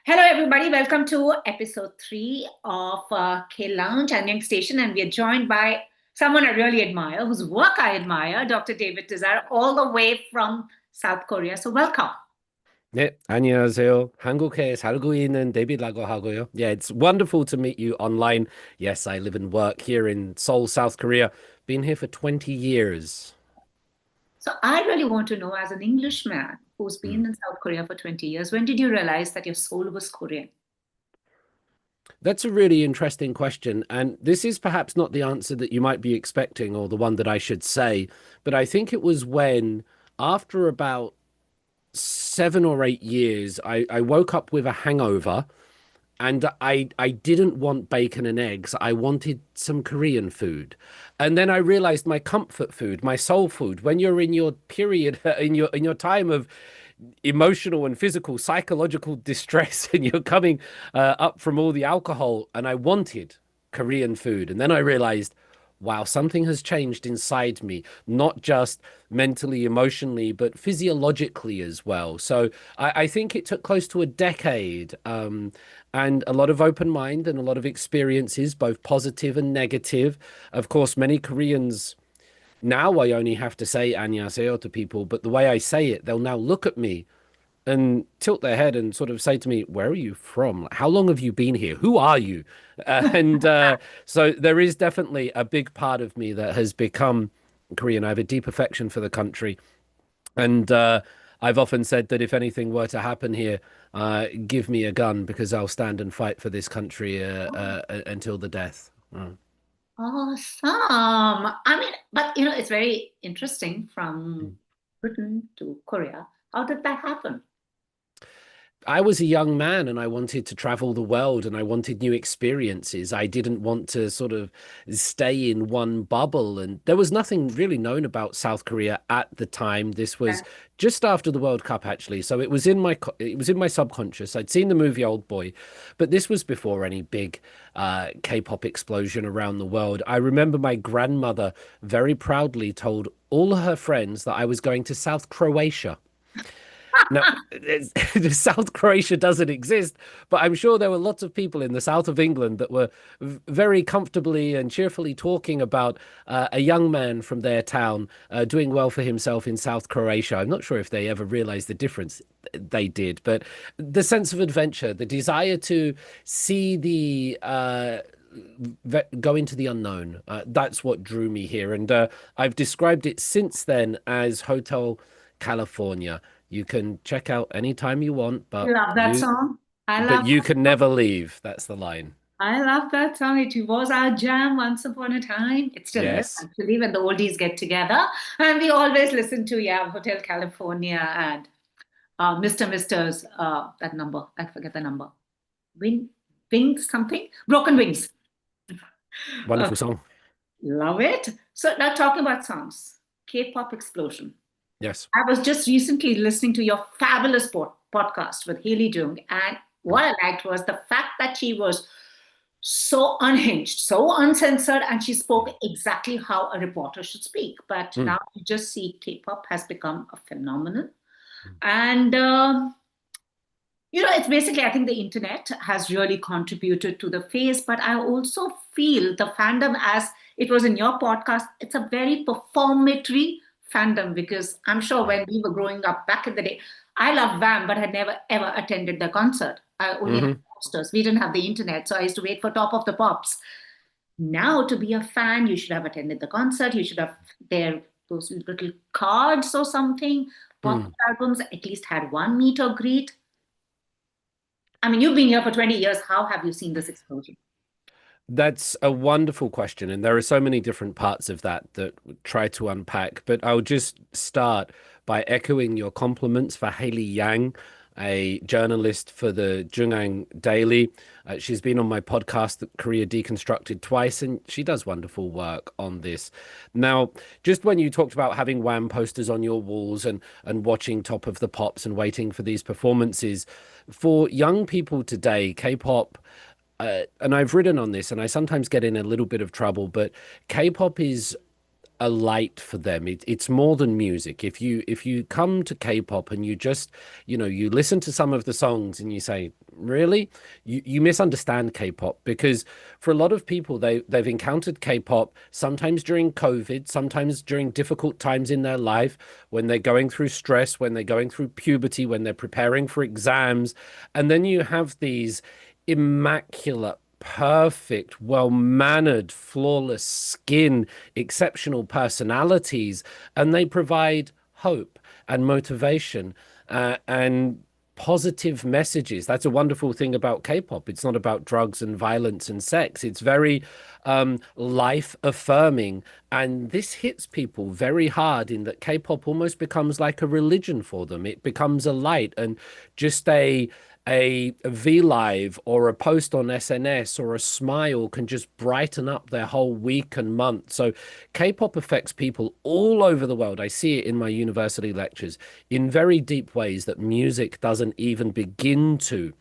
Hello, everybody. Welcome to episode 3 of K Lounge, Annyeong Station. And we are joined by someone I really admire, whose work I admire, Dr. David Tizzard, all the way from South Korea. So welcome. 네, 안녕하세요. 한국에 살고 있는 데이비드라고 하고요. Yeah, it's wonderful to meet you online. Yes, I live and work here in Seoul, South Korea. Been here for 20 years. So I really want to know, as an Englishman who's been Mm. in South Korea for 20 years, when did you realize that your soul was Korean? That's a really interesting question. And this is perhaps not the answer that you might be expecting or the one that I should say. But I think it was when, after about 7 or 8 years, I woke up with a hangover. And I didn't want bacon and eggs. I wanted some Korean food. And then I realized my comfort food, my soul food, when you're in your period, in your time of emotional and physical, psychological distress, and you're coming up from all the alcohol, and I wanted Korean food. And then I realized, wow, something has changed inside me, not just mentally, emotionally, but physiologically as well. So I think it took close to a decade, and a lot of open mind and a lot of experiences, both positive and negative. Of course, many Koreans now I only have to say 안녕하세요 to people, but the way I say it, they'll now look at me and tilt their head and sort of say to me, "Where are you from? How long have you been here? Who are you?" And so there is definitely a big part of me that has become Korean. I have a deep affection for the country, and I've often said that if anything were to happen here, give me a gun because I'll stand and fight for this country until the death. Awesome. I mean, but it's very interesting from Britain to Korea. How did that happen? I was a young man and I wanted to travel the world and I wanted new experiences. I didn't want to sort of stay in one bubble. And there was nothing really known about South Korea at the time. This was just after the World Cup, actually. So it was in my subconscious. I'd seen the movie Old Boy, but this was before any big K-pop explosion around the world. I remember my grandmother very proudly told all her friends that I was going to South Croatia. Now, South Croatia doesn't exist, but I'm sure there were lots of people in the south of England that were very comfortably and cheerfully talking about a young man from their town doing well for himself in South Croatia. I'm not sure if they ever realized the difference. They did, but the sense of adventure, the desire to see go into the unknown. That's what drew me here. And I've described it since then as Hotel California. You can check out anytime you want, I love that song. I but love you that can song. never leave. That's the line. I love that song. It was our jam once upon a time. It still is, Yes. actually, when the oldies get together. And we always listen to, yeah, Hotel California and Mr. Mister's, that number. I forget the number. Wing, Wings something? Broken Wings. Uh, Wonderful song. love it. So now talking about songs, K-pop explosion. Yes. I was just recently listening to your fabulous podcast with Haley Jung, and what I liked was the fact that she was so unhinged, so uncensored, and she spoke exactly how a reporter should speak. But Mm. now you just see K-pop has become a phenomenon, Mm. and it's basically, I think the internet has really contributed to the phase. But I also feel the fandom, as it was in your podcast, it's a very performatory fandom because I'm sure when we were growing up back in the day, I love Vam, but had never ever attended the concert. I only had Hmm. posters. We didn't have the internet, so I used to wait for Top of the Pops. Now, to be a fan, you should have attended the concert. You should have their those little cards or something. Pop Mm. albums at least had one meet or greet. I mean, you've been here for 20 years. How have you seen this explosion? That's a wonderful question, and there are so many different parts of that that we try to unpack. But I'll just start by echoing your compliments for Haley Yang, a journalist for the Jungang Daily. She's been on my podcast, Korea Deconstructed, twice, and she does wonderful work on this. Now, just when you talked about having Wham posters on your walls and watching Top of the Pops and waiting for these performances, for young people today, K-pop and I've written on this, and I sometimes get in a little bit of trouble, but K-pop is a light for them. It's more than music. If you come to K-pop and you just, you listen to some of the songs and you say, really? You misunderstand K-pop, because for a lot of people they've encountered K-pop sometimes during COVID, sometimes during difficult times in their life, when they're going through stress, when they're going through puberty, when they're preparing for exams. And then you have these immaculate, perfect, well-mannered, flawless skin, exceptional personalities, and they provide hope and motivation, and positive messages. That's a wonderful thing about K-pop. It's not about drugs and violence and sex. It's very life affirming. And this hits people very hard, in that K-pop almost becomes like a religion for them. It becomes a light, and just a V Live or a post on SNS or a smile can just brighten up their whole week and month. So K-pop affects people all over the world. I see it in my university lectures in very deep ways that music doesn't even begin to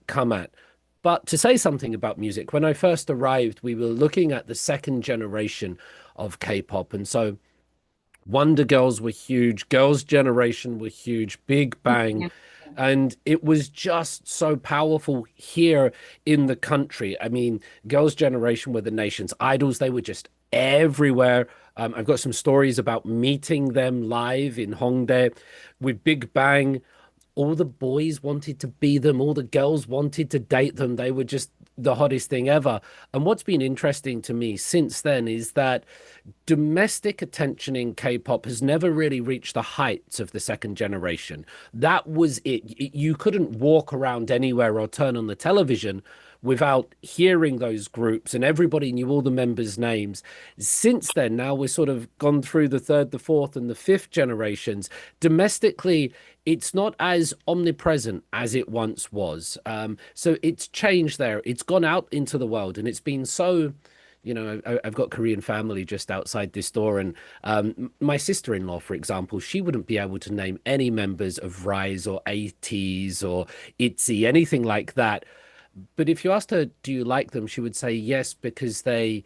come at. But to say something about music, when I first arrived, we were looking at the second generation of K-pop. And so Wonder Girls were huge, Girls' Generation were huge, Big Bang. Yeah. And it was just so powerful here in the country. I mean, Girls' Generation were the nation's idols. They were just everywhere. I've got some stories about meeting them live in Hongdae. With Big Bang, all the boys wanted to be them, all the girls wanted to date them. They were just the hottest thing ever. And what's been interesting to me since then is that domestic attention in K-pop has never really reached the heights of the second generation. That was it. You couldn't walk around anywhere or turn on the television without hearing those groups, and everybody knew all the members' names. Since then, now we're sort of gone through the third, the fourth, and the fifth generations. Domestically, it's not as omnipresent as it once was. So it's changed there. It's gone out into the world, and it's been so. I've got Korean family just outside this door, and my sister-in-law, for example, she wouldn't be able to name any members of Rise or ATEEZ or ITZY, anything like that. But if you asked her, do you like them? She would say yes, because they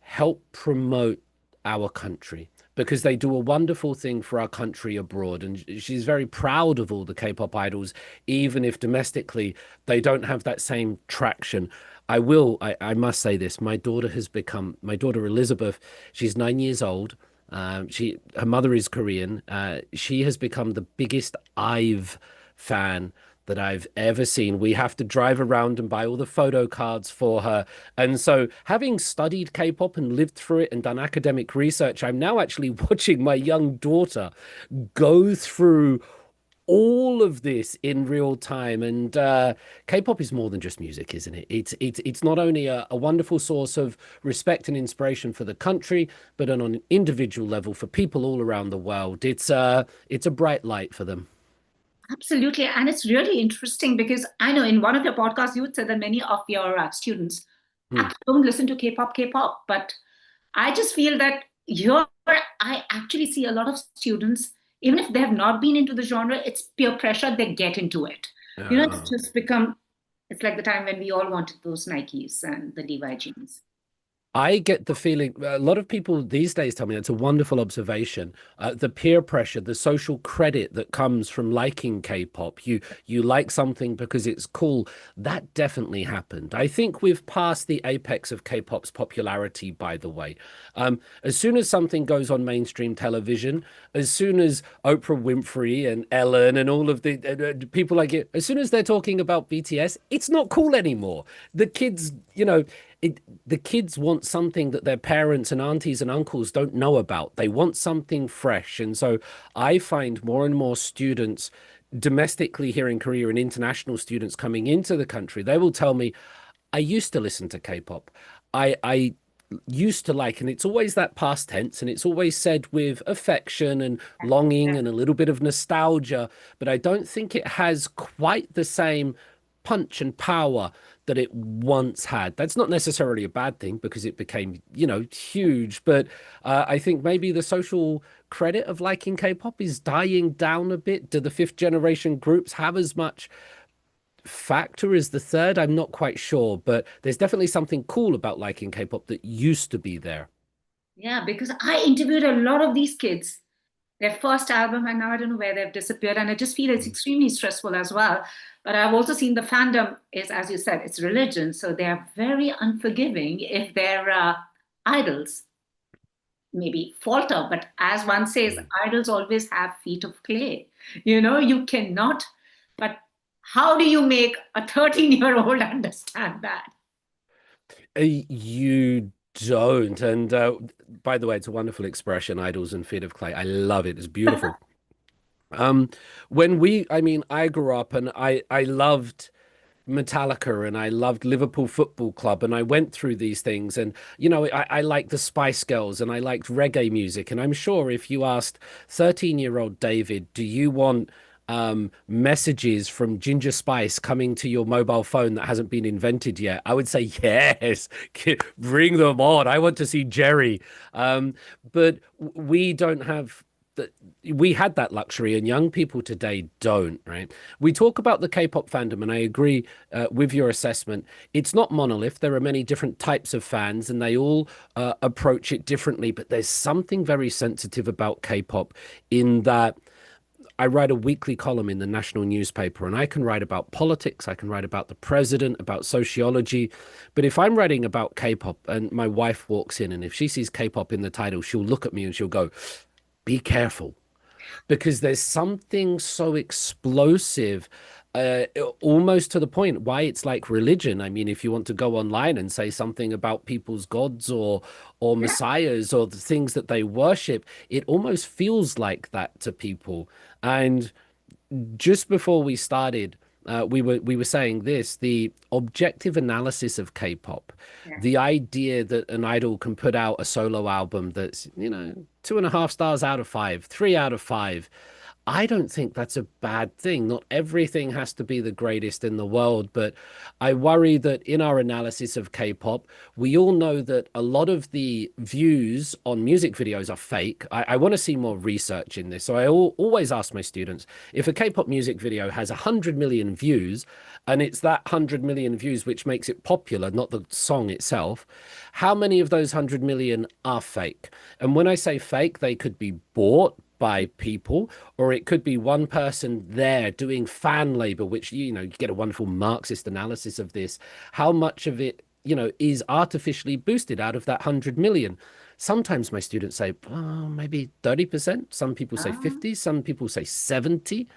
help promote our country, because they do a wonderful thing for our country abroad. And she's very proud of all the K-pop idols, even if domestically they don't have that same traction. I must say this. My daughter Elizabeth, she's 9 years old. Her mother is Korean. She has become the biggest IVE fan that I've ever seen. We have to drive around and buy all the photo cards for her. And so, having studied K-pop and lived through it and done academic research, I'm now actually watching my young daughter go through all of this in real time. And K-pop is more than just music, isn't it? It's not only a wonderful source of respect and inspiration for the country, but on an individual level for people all around the world. It's a bright light for them. Absolutely. And it's really interesting because I know in one of your podcasts, you would say that many of your students Hmm. actually don't listen to K-pop, but I just feel that here I actually see a lot of students, even if they have not been into the genre, it's peer pressure, they get into it. It's Uh, just become, it's like the time when we all wanted those Nikes and the Levi jeans. I get the feeling a lot of people these days tell me that's a wonderful observation. The peer pressure, the social credit that comes from liking K-pop. You like something because it's cool. That definitely happened. I think we've passed the apex of K-pop's popularity, by the way. As soon as something goes on mainstream television, as soon as Oprah Winfrey and Ellen and all of the people like it, as soon as they're talking about BTS, it's not cool anymore. The kids, the kids want something that their parents and aunties and uncles don't know about. They want something fresh. And so I find more and more students domestically here in Korea and international students coming into the country, they will tell me, I used to listen to K-pop. I used to like, and it's always that past tense, and it's always said with affection and longing and a little bit of nostalgia, but I don't think it has quite the same punch and power that it once had. That's not necessarily a bad thing because it became, huge. But I think maybe the social credit of liking K-pop is dying down a bit. Do the fifth generation groups have as much factor as the third? I'm not quite sure, but there's definitely something cool about liking K-pop that used to be there. Yeah, because I interviewed a lot of these kids, their first album, and now I don't know where they've disappeared. And I just feel it's extremely stressful as well. But I've also seen the fandom is, as you said, it's religion. So they are very unforgiving if their idols maybe falter. But as one says, Mm. idols always have feet of clay. You cannot. But how do you make a 13-year-old understand that? You don't. And by the way, it's a wonderful expression, idols and feet of clay. I love it. It's beautiful. Um, I mean, I grew up and I loved Metallica and I loved Liverpool Football Club and I went through these things and I liked the Spice Girls and I liked reggae music and I'm sure if you asked 13-year-old David, do you want messages from Ginger Spice coming to your mobile phone that hasn't been invented yet? I would say yes, bring them on. I want to see Jerry. But we don't have that. We had that luxury and young people today don't, right? We talk about the K-pop fandom and I agree with your assessment. It's not monolith. There are many different types of fans and they all approach it differently, but there's something very sensitive about K-pop in that I write a weekly column in the national newspaper and I can write about politics, I can write about the president, about sociology. But if I'm writing about K-pop and my wife walks in and if she sees K-pop in the title, she'll look at me and she'll go, be careful, because there's something so explosive, uh, almost to the point why it's like religion. I mean, if you want to go online and say something about people's gods or Yeah. messiahs or the things that they worship, it almost feels like that to people. And just before we started, we were saying this: the objective analysis of K-pop, Yeah. the idea that an idol can put out a solo album that's 2.5 stars out of five, 3 out of 5. I don't think that's a bad thing. Not everything has to be the greatest in the world, but I worry that in our analysis of K-pop, we all know that a lot of the views on music videos are fake. I want to see more research in this. So always ask my students, if a K-pop music video has 100 million views, and it's that 100 million views which makes it popular, not the song itself, how many of those 100 million are fake? And when I say fake, they could be bought by people, or it could be one person there doing fan labor, which you get a wonderful Marxist analysis of this. How much of it, is artificially boosted out of that 100 million? Sometimes my students say, oh, maybe 30%. Some people say Ah. 50, some people say 70.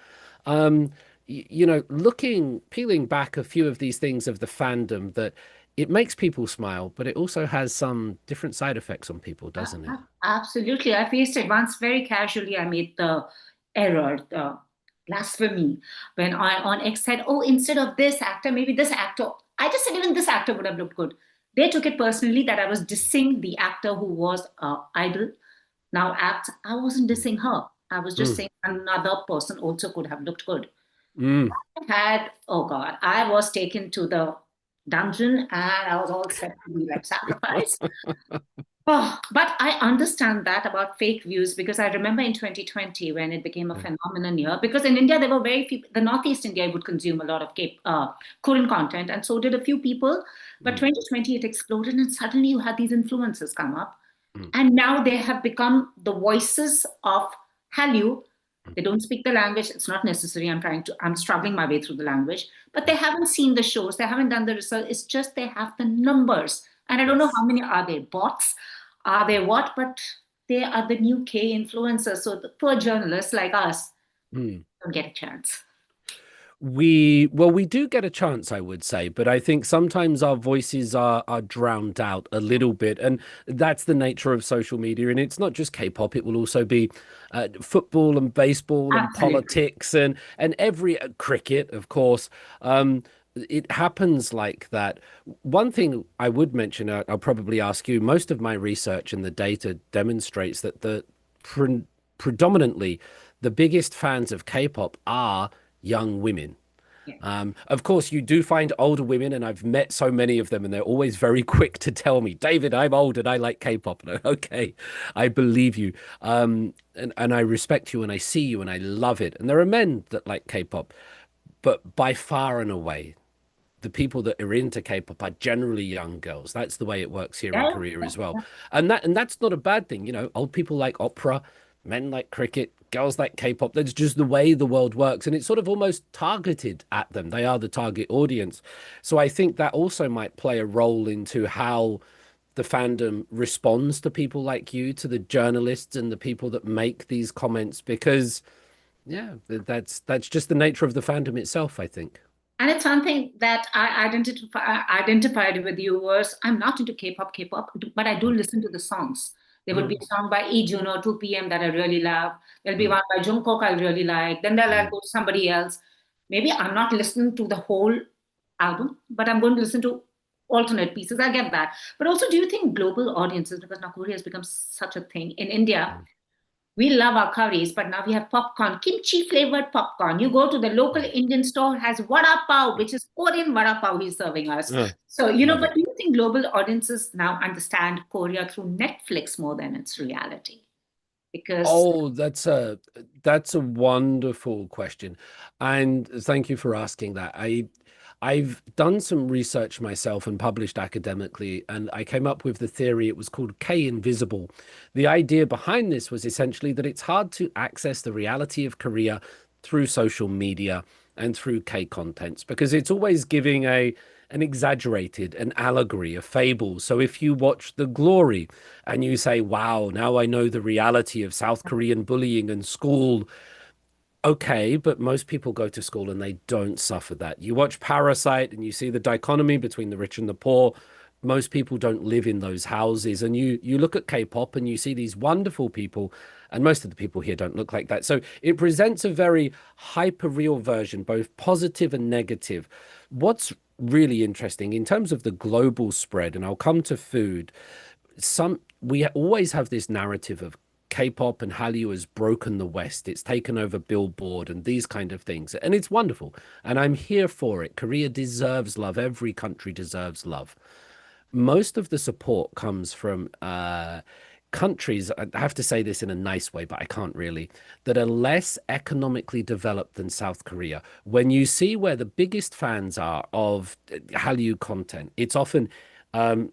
Peeling back a few of these things of the fandom, that it makes people smile, but it also has some different side effects on people, doesn't it? Absolutely. I faced it once very casually. I made the error, the blasphemy, when I on X said, oh, instead of this actor, maybe this actor. I just said even this actor would have looked good. They took it personally that I was dissing the actor who was idol now acts. I wasn't dissing her. I was just Mm, saying another person also could have looked good. mm. Oh God, I was taken to the dungeon and I was all set to be like sacrificed. Oh, but I understand that about fake views because I remember in 2020 when it became a phenomenon here. Because in India, there were very few, the Northeast India would consume a lot of Korean content, and so did a few people. But Mm, 2020, it exploded, and suddenly you had these influencers come up. mm, And now they have become the voices of Hallyu. mm. They don't speak the language. It's not necessary. I'm struggling my way through the language, but they haven't seen the shows. They haven't done the research. It's just they have the numbers. And I don't know Yes. how many are they bots? Are they what? But they are the new K influencers. So the poor journalists like us Mm. don't get a chance. We do get a chance, I would say, but I think sometimes our voices are drowned out a little bit, and that's the nature of social media. And it's not just K-pop; it will also be football and baseball and Absolutely. politics and every cricket, of course. It happens like that. One thing I would mention, I'll probably ask you. Most of my research and the data demonstrates that pre predominantly the biggest fans of K-pop are young women. Yeah. Of course, you do find older women, and I've met so many of them, and they're always very quick to tell me, David, I'm old and I like K-pop. And okay, I believe you. And I respect you and I see you and I love it. And there are men that like K-pop, but by far and away, the people that are into K-pop are generally young girls. That's the way it works here in Yeah, Korea as well. yeah. And that's not a bad thing. You know, old people like opera, men like cricket, girls like K-pop. That's just the way the world works. And it's sort of almost targeted at them. They are the target audience. So I think that also might play a role into how the fandom responds to people like you, to the journalists and the people that make these comments, because yeah, that's just the nature of the fandom itself, I think. And it's something that identified with you was I'm not into K-pop, but I do Mm, listen to the songs. There would be mm, a song by Lee Juno, 2 p.m. that I really love. There'll be mm, one by Jungkook I really like. Then I'll mm. go to somebody else. Maybe I'm not listening to the whole album, but I'm going to listen to alternate pieces. I get that. But also, do you think global audiences, because now Korea has become such a thing in India, Mm. we love our curries, but now we have popcorn, kimchi flavored popcorn. You go to the local Indian store, has vada pav, which is Korean vada pav he's serving us. So, Love but it. do you think global audiences now understand Korea through Netflix more than its reality? Because Oh, that's a wonderful question. And thank you for asking that. I've done some research myself and published academically, and I came up with the theory. It was called K Invisible. The idea behind this was essentially that it's hard to access the reality of Korea through social media and through K contents because it's always giving an exaggerated, an allegory, a fable. So if you watch The Glory and you say, wow, now I know the reality of South Korean bullying and school. Okay, but most people go to school and they don't suffer that. You watch Parasite and you see the dichotomy between the rich and the poor. Most people don't live in those houses. And you look at K-pop and you see these wonderful people, and most of the people here don't look like that. So it presents a very hyper real version, both positive and negative. What's really interesting in terms of the global spread, and I'll come to food, we always have this narrative of K-pop and Hallyu has broken the West. It's taken over Billboard and these kind of things. And it's wonderful. And I'm here for it. Korea deserves love. Every country deserves love. Most of the support comes from countries, I have to say this in a nice way, but I can't really, that are less economically developed than South Korea. When you see where the biggest fans are of Hallyu content, it's often the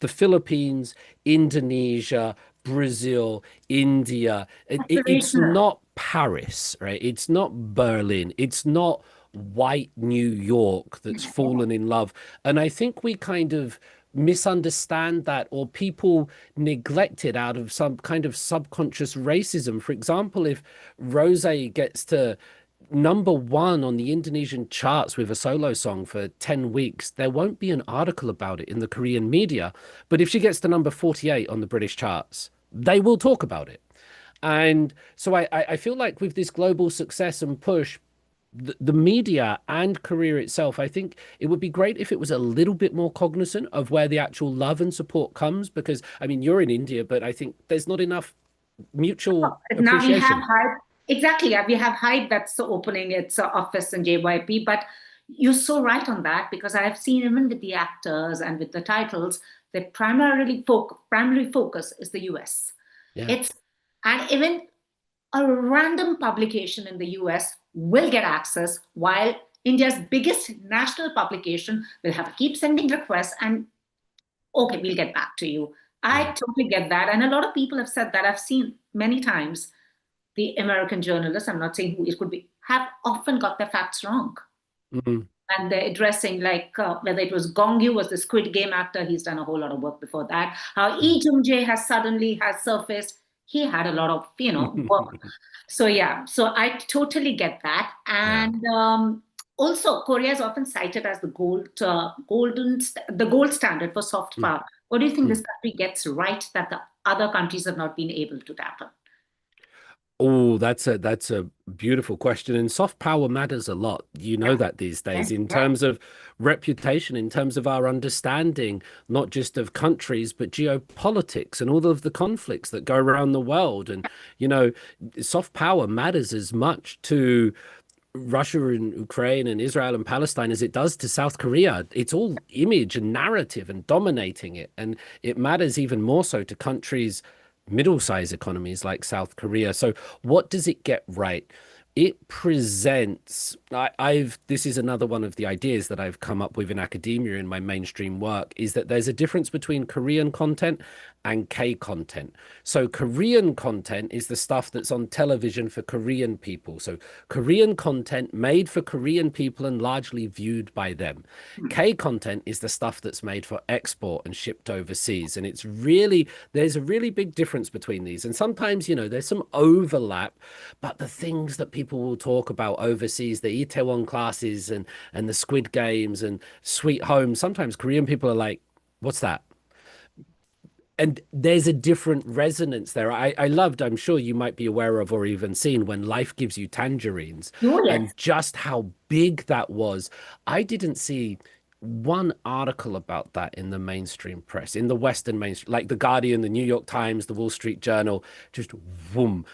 Philippines, Indonesia, Brazil, India. It's aspirational. not Paris, right? It's not Berlin. It's not white New York that's fallen in love. And I think we kind of misunderstand that, or people neglect it out of some kind of subconscious racism. For example, if Rose gets to #1 on the Indonesian charts with a solo song for 10 weeks, there won't be an article about it in the Korean media. But if she gets to number 48 on the British charts, they will talk about it. And so I feel like with this global success and push, the media and Korea itself, I think it would be great if it was a little bit more cognizant of where the actual love and support comes. Because, I mean, you're in India, but I think there's not enough mutual Now we have appreciation. hype. Exactly. We have hype that's opening its office in JYP. But you're so right on that because I've seen even with the actors and with the titles, their primary focus is the US. Yeah. It's and even a random publication in the US will get access while India's biggest national publication will have to keep sending requests and okay, we'll get back to you. I Mm. totally get that. And a lot of people have said that. I've seen many times the American journalists, I'm not saying who it could be, have often got their facts wrong. Mm. And they're addressing like whether it was Gongyu was the Squid Game actor, he's done a whole lot of work before that. How Lee Jung Jae has suddenly has surfaced. He had a lot of work. So yeah, so I totally get that. Yeah. And also, Korea is often cited as the gold standard for soft Mm. power. What do you think Mm. this country gets right that the other countries have not been able to tackle? Oh, that's a beautiful question. And soft power matters a lot. You know Yeah, that these yeah, days, in yeah. terms of reputation, in terms of our understanding, not just of countries, but geopolitics and all of the conflicts that go around the world. And, you know, soft power matters as much to Russia and Ukraine and Israel and Palestine as it does to South Korea. It's all image and narrative and dominating it. And it matters even more so to countries, middle-sized economies like South Korea. So what does it get right? it presents I've this is another one of the ideas that I've come up with in academia in my mainstream work, is that there's a difference between Korean content and K content. So Korean content is the stuff that's on television for Korean people. So Korean content made for Korean people and largely viewed by them. K content is the stuff that's made for export and shipped overseas. And there's a really big difference between these. And sometimes, there's some overlap, but the things that people will talk about overseas, the Itaewon classes and the Squid Games and Sweet Home, sometimes Korean people are like, what's that? And there's a different resonance there. I loved, I'm sure you might be aware of or even seen, When Life Gives You Tangerines, Oh, yes. and just how big that was. I didn't see one article about that in the mainstream press, in the Western mainstream, like the Guardian, the New York Times, the Wall Street Journal, just boom.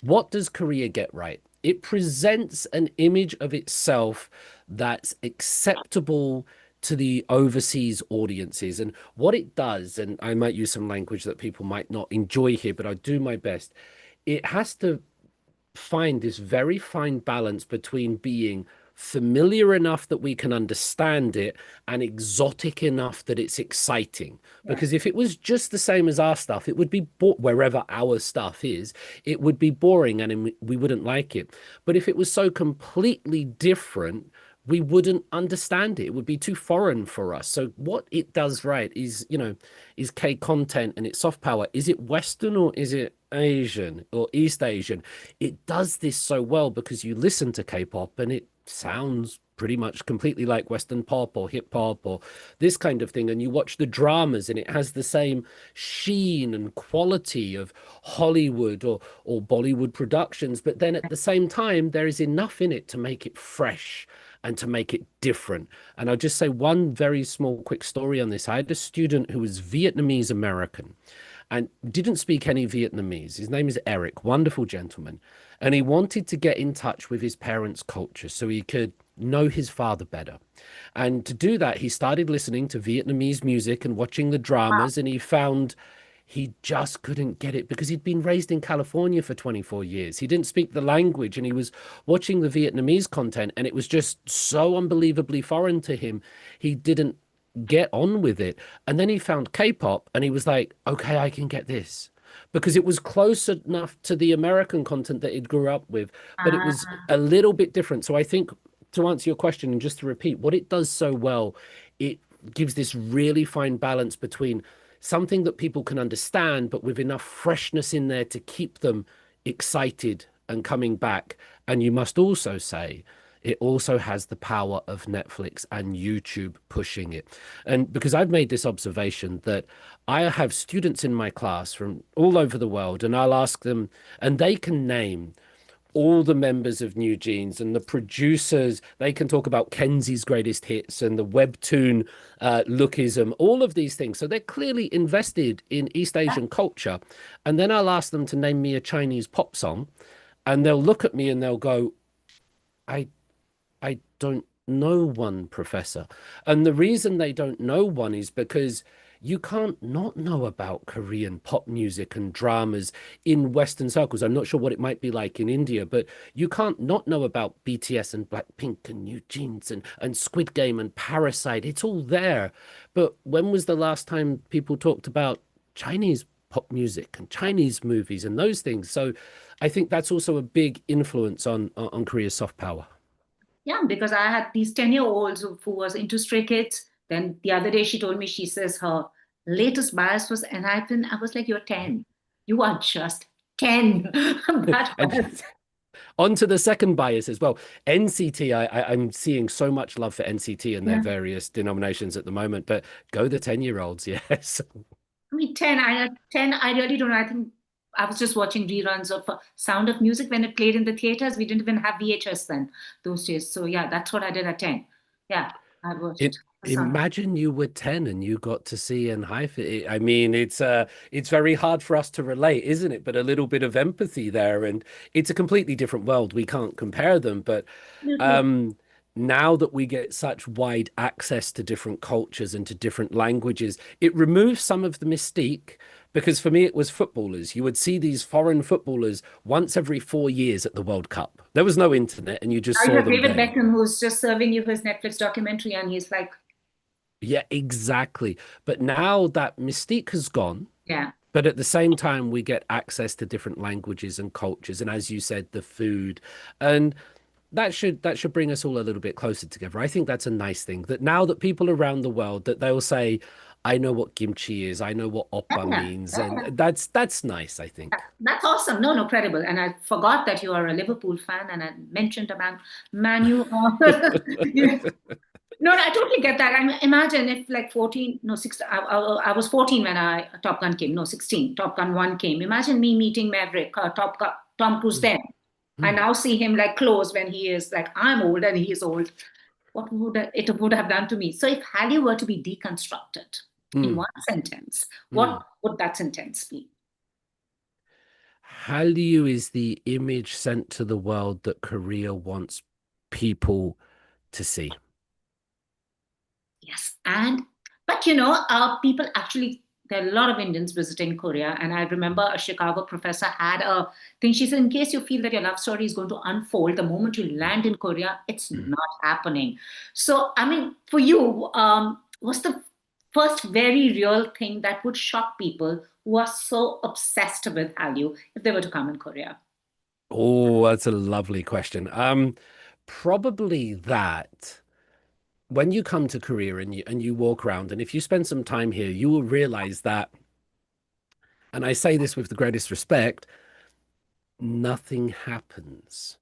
What does Korea get right? It presents an image of itself that's acceptable to the overseas audiences. And what it does, and I might use some language that people might not enjoy here, but I do my best. It has to find this very fine balance between being familiar enough that we can understand it and exotic enough that it's exciting. Yes. Because if it was just the same as our stuff, it would be wherever our stuff is, it would be boring and we wouldn't like it. But if it was so completely different, we wouldn't understand it. It would be too foreign for us. So what it does right is K content and its soft power. Is it Western or is it Asian or East Asian? It does this so well because you listen to K-pop and it sounds pretty much completely like Western pop or hip hop or this kind of thing. And you watch the dramas and it has the same sheen and quality of Hollywood or Bollywood productions. But then at the same time, there is enough in it to make it fresh and to make it different. And I'll just say one very small quick story on this. I had a student who was Vietnamese American and didn't speak any Vietnamese. His name is Eric, wonderful gentleman. And he wanted to get in touch with his parents' culture so he could know his father better. And to do that, he started listening to Vietnamese music and watching the Wow. dramas, and he found he just couldn't get it because he'd been raised in California for 24 years. He didn't speak the language and he was watching the Vietnamese content and it was just so unbelievably foreign to him. He didn't get on with it. And then he found K-pop and he was like, okay, I can get this. Because it was close enough to the American content that he grew up with, but it was Ah, a little bit different. So I think, to answer your question and just to repeat, what it does so well, it gives this really fine balance between something that people can understand, but with enough freshness in there to keep them excited and coming back. And you must also say, it also has the power of Netflix and YouTube pushing it. And because I've made this observation that I have students in my class from all over the world, and I'll ask them, and they can name all the members of New Jeans and the producers. They can talk about Kenzie's greatest hits and the webtoon lookism, all of these things. So they're clearly invested in East yeah. Asian culture. And then I'll ask them to name me a Chinese pop song, and they'll look at me and they'll go, I I don't know one, Professor. And the reason they don't know one is because you can't not know about Korean pop music and dramas in Western circles. I'm not sure what it might be like in India, but you can't not know about BTS and Blackpink and New Jeans and Squid Game and Parasite. It's all there. But when was the last time people talked about Chinese pop music and Chinese movies and those things? So I think that's also a big influence on Korea's soft power. Yeah, because I had these 10-year-olds who was into Stray Kids. Then the other day she told me, she says her latest bias was enlightened. I was like, you're 10. You are just 10. That And was, on to the second bias as well. NCT, I'm seeing so much love for NCT and their yeah. various denominations at the moment, but go the 10-year-olds, yes. I mean, 10, 10, I really don't know. I think I was just watching reruns of Sound of Music when it played in the theaters. We didn't even have VHS then, those days. So yeah, that's what I did at 10. Yeah, I It, watched the Sound of imagine you were 10 and you got to see and I mean, it's very hard for us to relate, isn't it? But a little bit of empathy there, and it's a completely different world. We can't compare them, but Music. um now that we get such wide access to different cultures and to different languages, it removes some of the mystique, Because for me, it was footballers. You would see these foreign footballers once every 4 years at the World Cup. There was no internet, and you just Now you saw have them David there. Beckham, who's just serving you his Netflix documentary, and he's like, Yeah, exactly. But now that mystique has gone, yeah, but at the same time, we get access to different languages and cultures, and as you said, the food, and that should bring us all a little bit closer together. I think that's a nice thing that now that people around the world that they'll say, "I know what kimchi is, I know what oppa yeah, means," yeah, and yeah. that's nice. I think. That's awesome. No, no, credible. And I forgot that you are a Liverpool fan, and I mentioned about Manu. Yeah. No, no, I totally get that. I mean, imagine if like 14, no, 16, I was 14 when Top Gun came. No, 16, Top Gun 1 came. Imagine me meeting Maverick, Tom Cruise Mm, then. I mm, now see him like close when he is like, I'm old and he is old. What would it would have done to me? So if Hallyu were to be deconstructed in mm, one sentence, what mm. would that sentence be? Hallyu is the image sent to the world that Korea wants people to see. Yes, and but people actually there are a lot of Indians visiting Korea, and I remember a Chicago professor had a thing. She said, in case you feel that your love story is going to unfold the moment you land in Korea, it's Mm. not happening. So, I mean, for you, what's the first very real thing that would shock people who are so obsessed with Hallyu if they were to come in Korea? Oh, that's a lovely question. Probably that. When you come to Korea and you walk around, and if you spend some time here, you will realize that, and I say this with the greatest respect, nothing happens.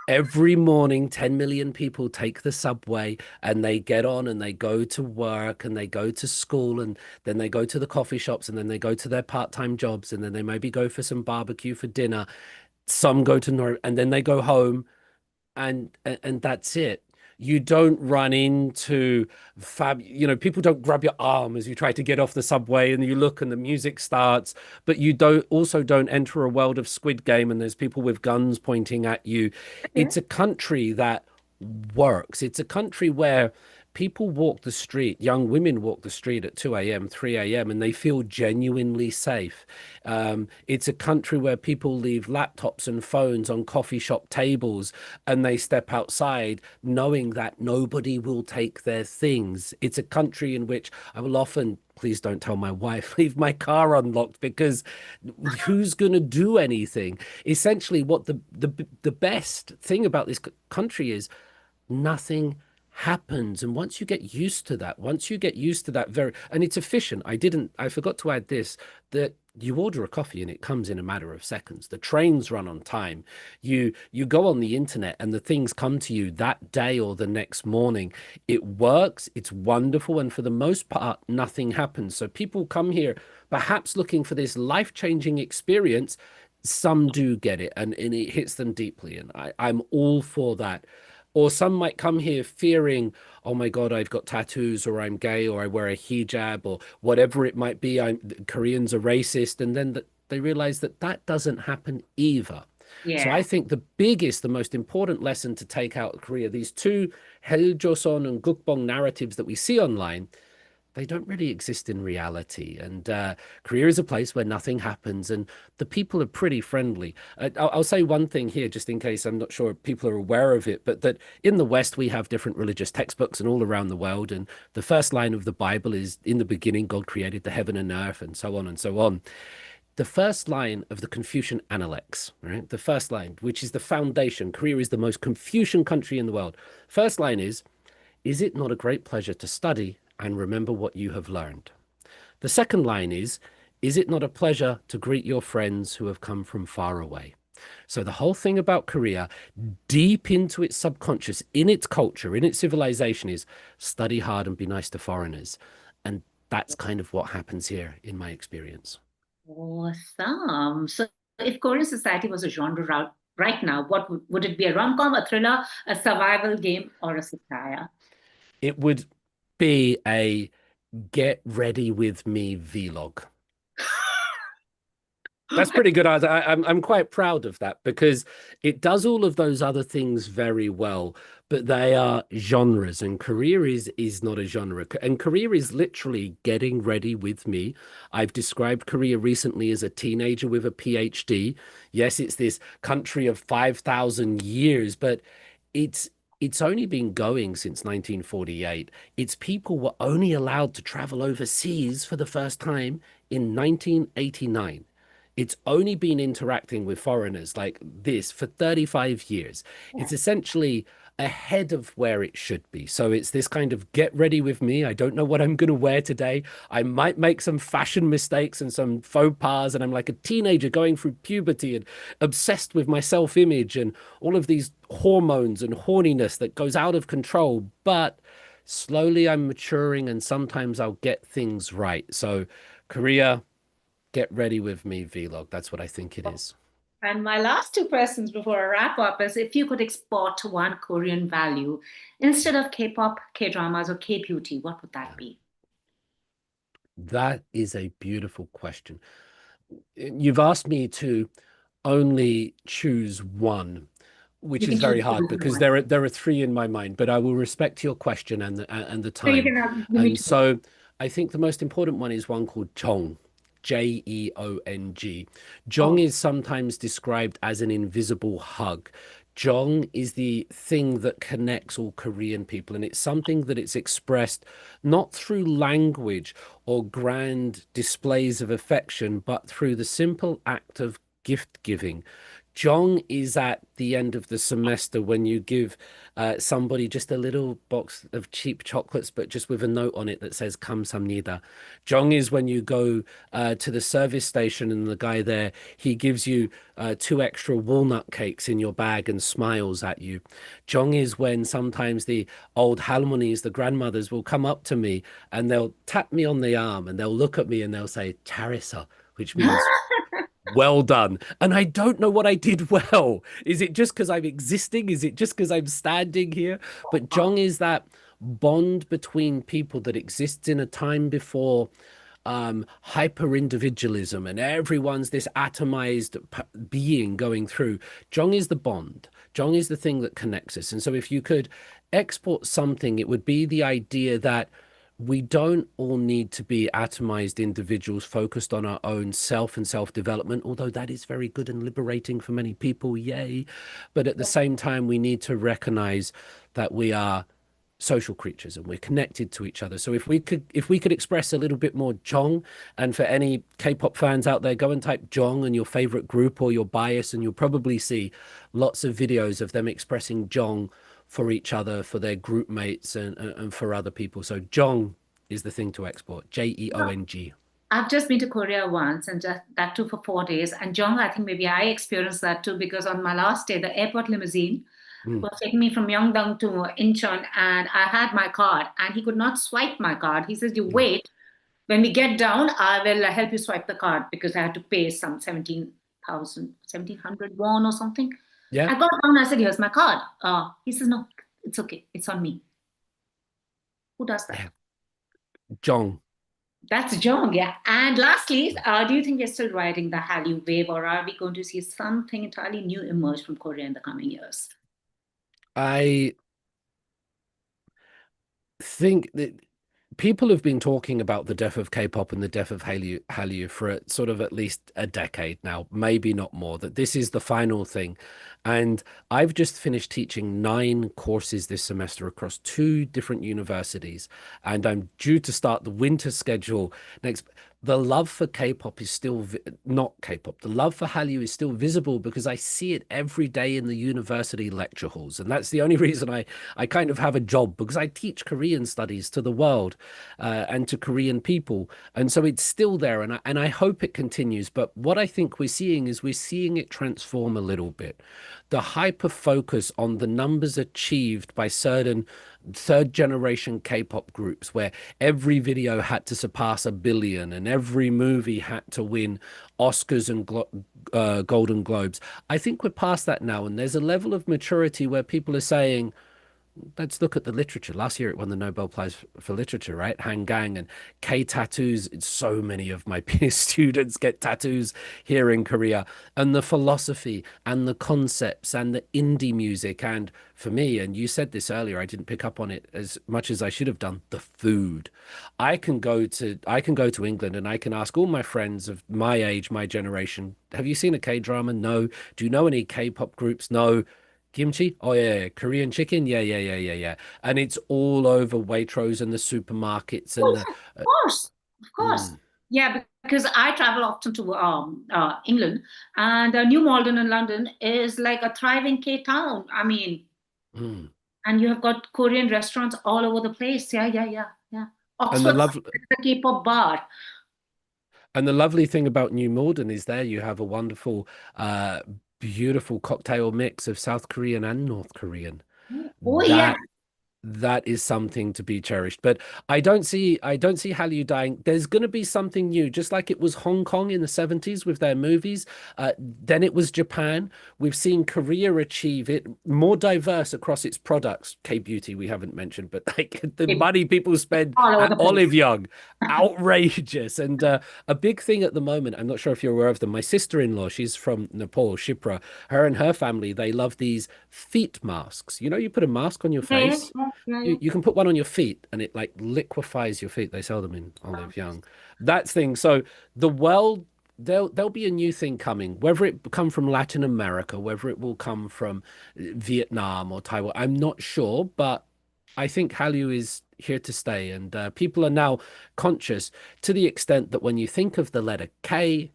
Every morning, 10 million people take the subway and they get on and they go to work and they go to school and then they go to the coffee shops and then they go to their part-time jobs and then they maybe go for some barbecue for dinner. Some go to Nor and then they go home and that's it. You don't run into people don't grab your arm as you try to get off the subway and you look and the music starts, but you don't enter a world of Squid Game and there's people with guns pointing at you. Okay. It's a country that works. It's a country where people walk the street, young women walk the street at 2 a.m., 3 a.m., and they feel genuinely safe. It's a country where people leave laptops and phones on coffee shop tables and they step outside knowing that nobody will take their things. It's a country in which I will often, please don't tell my wife, leave my car unlocked because who's going to do anything? Essentially, what the best thing about this country is nothing happens. And once you get used to that, once you get used to that and it's efficient. I forgot to add this, that you order a coffee and it comes in a matter of seconds. The trains run on time. You go on the internet and the things come to you that day or the next morning. It works, it's wonderful, and for the most part, nothing happens. So people come here perhaps looking for this life-changing experience. Some do get it and it hits them deeply. And I'm all for that. Or some might come here fearing, oh my God, I've got tattoos, or I'm gay, or I wear a hijab, or whatever it might be. Koreans are racist. And then they realize that that doesn't happen either. So Yeah. I think the most important lesson to take out of Korea, these two Joseon and Gukbong narratives that we see online, they don't really exist in reality. And Korea is a place where nothing happens, and the people are pretty friendly. I'll say one thing here, just in case I'm not sure people are aware of it, but that in the West, we have different religious textbooks and all around the world. And the first line of the Bible is, in the beginning, God created the heaven and earth, and so on and so on. The first line of the Confucian Analects, right? The first line, which is the foundation. Korea is the most Confucian country in the world. First line is it not a great pleasure to study and remember what you have learned? The second line is it not a pleasure to greet your friends who have come from far away? So the whole thing about Korea, deep into its subconscious, in its culture, in its civilization, is study hard and be nice to foreigners. And that's kind of what happens here in my experience. Awesome. So, if Korean society was a genre right now, what would it be? A rom-com, a thriller, a survival game, or a satire? It would be a get ready with me vlog. That's pretty good. I'm quite proud of that because it does all of those other things very well. but they are genres, and Korea is not a genre. And Korea is literally getting ready with me. I've described Korea recently as a teenager with a PhD. Yes, it's this country of 5,000 years, but it's it's only been going since 1948. Its people were only allowed to travel overseas for the first time in 1989. It's only been interacting with foreigners like this for 35 years. It's essentially ahead of where it should be. So it's this kind of get ready with me. I don't know what I'm going to wear today. I might make some fashion mistakes and some faux pas. And I'm like a teenager going through puberty and obsessed with my self image and all of these hormones and horniness that goes out of control. But slowly I'm maturing and sometimes I'll get things right. So, Korea, get ready with me vlog. That's what I think it is. And my last two questions before I wrap up is if you could export one Korean value instead of K-pop, K-dramas, or K-beauty, what would that be? That is a beautiful question. You've asked me to only choose one, which You is can very choose hard only because one. there are three in my mind, but I will respect your question and the So you time. can give me And two. so I think the most important one is one called Jong, Jeong. Jong Oh, is sometimes described as an invisible hug. Jong is the thing that connects all Korean people, and it's something that it's expressed not through language or grand displays of affection, but through the simple act of gift giving. Jong is at the end of the semester when you give somebody just a little box of cheap chocolates, but just with a note on it that says "감사합니다." Jong is when you go to the service station and the guy there, he gives you two extra walnut cakes in your bag and smiles at you. Jong is when sometimes the old halmonis, the grandmothers, will come up to me and they'll tap me on the arm and they'll look at me and they'll say "잘했어," which means well done. And I don't know what I did well. Is it just because I'm existing? Is it just because I'm standing here? But Jong is that bond between people that exists in a time before hyper individualism and everyone's this atomized being going through. Jong is the bond. Jong is the thing that connects us. And so if you could export something, it would be the idea that we don't all need to be atomized individuals focused on our own self and self development, although that is very good and liberating for many people. Yay. But at the same time, we need to recognize that we are social creatures and we're connected to each other. So if we could express a little bit more Jong, and for any K-pop fans out there, go and type Jong and your favorite group or your bias, and you'll probably see lots of videos of them expressing Jong for each other, for their group mates, and for other people. So Jong is the thing to export. Jeong. I've just been to Korea once and just that too for 4 days. And Jong, I think maybe I experienced that too because on my last day, the airport limousine Mm, was taking me from Myeongdong to Incheon and I had my card and he could not swipe my card. He says, you mm. wait. When we get down, I will help you swipe the card because I had to pay some 17,000, 1,700 won or something. Yeah. I got down, I said, here's my card. He says, no, it's okay. It's on me. Who does Yeah. that? Jong. That's Jong, yeah. And lastly, do you think we're still riding the Hallyu wave, or are we going to see something entirely new emerge from Korea in the coming years? I think that people have been talking about the death of K-pop and the death of Hallyu for sort of at least a decade now, maybe not more, that this is the final thing. And I've just finished teaching 9 courses this semester across 2 different universities, and I'm due to start the winter schedule next. The love for K-pop is still not K-pop. The love for Hallyu is still visible because I see it every day in the university lecture halls, and that's the only reason I kind of have a job, because I teach Korean studies to the world and to Korean people, and so it's still there, and I hope it continues. But what I think we're seeing it transform a little bit. The hyper focus on the numbers achieved by certain third generation K-pop groups, where every video had to surpass 1 billion and every movie had to win Oscars and Golden Globes. I think we're past that now, and there's a level of maturity where people are saying, let's look at the literature. Last year it won the Nobel Prize for Literature, right? Hanyang and K tattoos. So many of my peer students get tattoos here in Korea. And the philosophy and the concepts and the indie music. And for me, and you said this earlier, I didn't pick up on it as much as I should have done, the food. I can go to England and I can ask all my friends of my age, my generation, have you seen a K-drama? No. Do you know any K-pop groups? No. Kimchi? Oh yeah, yeah. Korean chicken? Yeah, yeah, yeah, yeah, yeah. And it's all over Waitrose and the supermarkets and Yes, the of course, of course. mm, Yeah, because I travel often to England, and New Malden in London is like a thriving K town. I mean, mm. and you have got Korean restaurants all over the place. Yeah, yeah, yeah, yeah. And the Oxford love is a K-pop bar. and the lovely thing about New Malden is there you have a wonderful, uh, beautiful cocktail mix of South Korean and North Korean. Oh yeah, That that is something to be cherished. But I don't see Hallyu dying. There's going to be something new, just like it was Hong Kong in the 70s with their movies. Then it was Japan. We've seen Korea achieve it more diverse across its products. K-beauty we haven't mentioned, but like the it's money people spend all over at the Olive place. Young, outrageous. And a big thing at the moment, I'm not sure if you're aware of them. My sister-in-law, she's from Nepal, Shipra. Her and her family, they love these feet masks. You know, you put a mask on your Yeah, yeah, face, yeah, yeah, you, yeah. you can put one on your feet and it like liquefies your feet. They sell them in Olive Young. That thing. So the world, there'll be a new thing coming, whether it come from Latin America, whether it will come from Vietnam or Taiwan. I'm not sure, but I think Hallyu is here to stay, and people are now conscious to the extent that when you think of the letter K,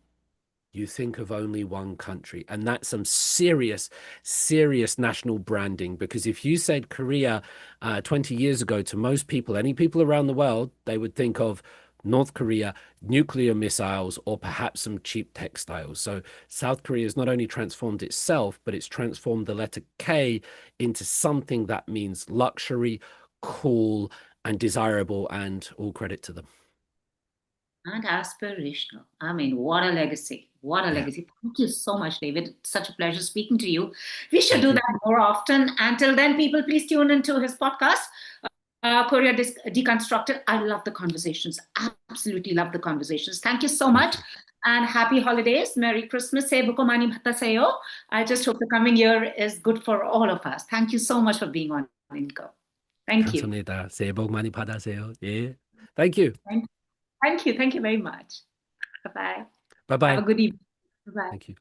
you think of only one country. And that's some serious, serious national branding. Because if you said Korea 20 years ago to most people, any people around the world, they would think of North Korea, nuclear missiles, or perhaps some cheap textiles. So South Korea has not only transformed itself, but it's transformed the letter K into something that means luxury, cool, and desirable, and all credit to them. And aspirational. I mean, what a legacy. What a Yeah. legacy. Thank you so much, David. It's such a pleasure speaking to you. We should Thank do you. that more often. Until then, people, please tune into his podcast, Korea Deconstructed. I love the conversations. Absolutely love the conversations. Thank you so Thank much. you. And happy holidays. Merry Christmas. 새해 복 많이 받으세요. I just hope the coming year is good for all of us. Thank you so much for being on Inco. Thank you. 감사합니다. 새해 복 많이 받으세요. 예. Thank you. Thank you. Thank you. Thank you very much. Bye bye. Bye Have a bye. good evening. Bye bye. Thank you.